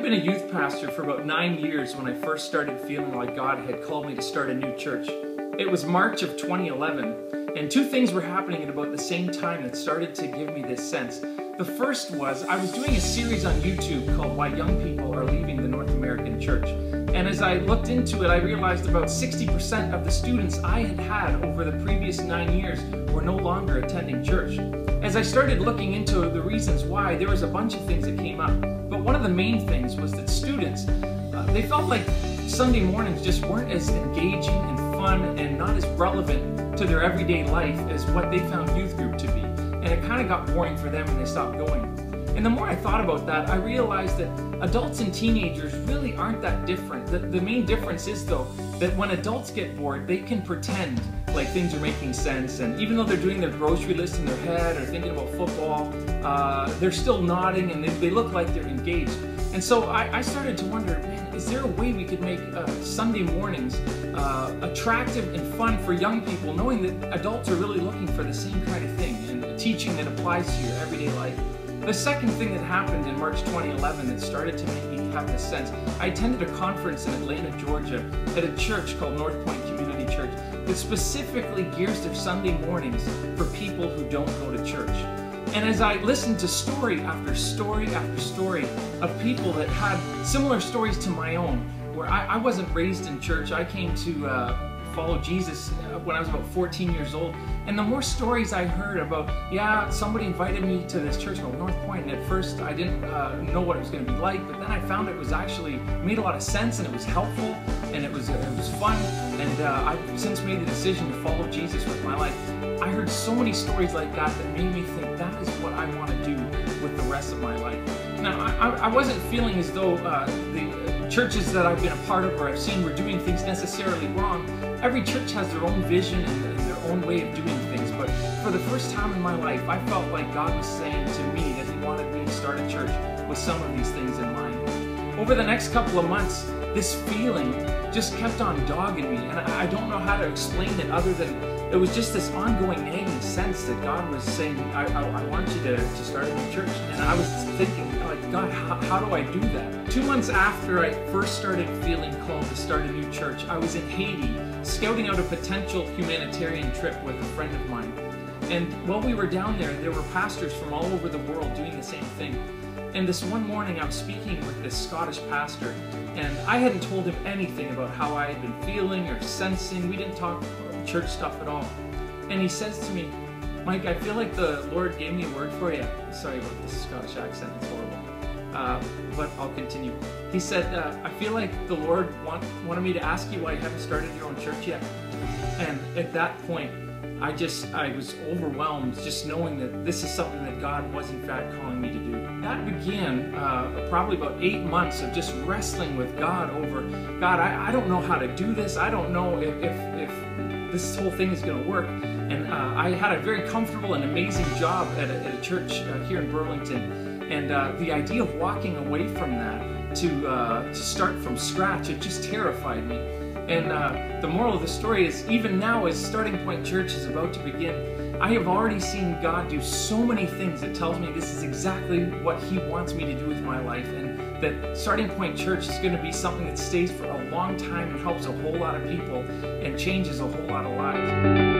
been a youth pastor for about 9 years when I first started feeling like God had called me to start a new church. It was March of 2011, and two things were happening at about the same time that started to give me this sense. The first was I was doing a series on YouTube called Why Young People Are Leaving the North American Church. And as I looked into it, I realized about 60% of the students I had had over the previous 9 years were no longer attending church. As I started looking into the reasons why, there was a bunch of things that came up. But one of the main things was that students, they felt like Sunday mornings just weren't as engaging and fun and not as relevant to their everyday life as what they found youth group to be. And it kind of got boring for them and they stopped going. And the more I thought about that, I realized that adults and teenagers really aren't that different. The main difference is, though, that when adults get bored, they can pretend like things are making sense, and even though they're doing their grocery list in their head or thinking about football, they're still nodding and they look like they're engaged. And so I started to wonder, man, is there a way we could make Sunday mornings attractive and fun for young people, knowing that adults are really looking for the same kind of thing and teaching that applies to your everyday life? The second thing that happened in March 2011 that started to make me have this sense, I attended a conference in Atlanta, Georgia at a church called North Point Community Church that specifically gears their Sunday mornings for people who don't go to church. And as I listened to story after story after story of people that had similar stories to my own, where I wasn't raised in church, I came to follow Jesus when I was about 14 years old. And the more stories I heard about, yeah, somebody invited me to this church called North Point, and at first I didn't know what it was going to be like, but then I found it was actually made a lot of sense, and it was helpful, and it was fun, and I've since made the decision to follow Jesus with my life. I heard so many stories like that that made me think that is what I want to do with the rest of my life. Now, I wasn't feeling as though the churches that I've been a part of or I've seen were doing things necessarily wrong. Every church has their own vision and their own way of doing things, but for the first time in my life, I felt like God was saying to me that He wanted me to start a church with some of these things in mind. Over the next couple of months, this feeling just kept on dogging me, and I don't know how to explain it other than it was just this ongoing nagging sense that God was saying, I want you to start a new church. And I was thinking, like, God, how do I do that? 2 months after I first started feeling called to start a new church, I was in Haiti, scouting out a potential humanitarian trip with a friend of mine. And while we were down there were pastors from all over the world doing the same thing. And this one morning I was speaking with this Scottish pastor, and I hadn't told him anything about how I had been feeling or sensing. We didn't talk church stuff at all. And he says to me, Mike, I feel like the Lord gave me a word for you. Sorry about this Scottish accent, it's horrible. But I'll continue. He said, I feel like the Lord wanted me to ask you why you haven't started your own church yet. And at that point, I was overwhelmed just knowing that this is something that God was in fact calling me to do. That began probably about 8 months of just wrestling with God over, God, I don't know how to do this. I don't know if this whole thing is going to work. And I had a very comfortable and amazing job at a church here in Burlington. And the idea of walking away from that to start from scratch, it just terrified me. And the moral of the story is, even now as Starting Point Church is about to begin, I have already seen God do so many things that tells me this is exactly what He wants me to do with my life, and that Starting Point Church is going to be something that stays for a long time and helps a whole lot of people and changes a whole lot of lives.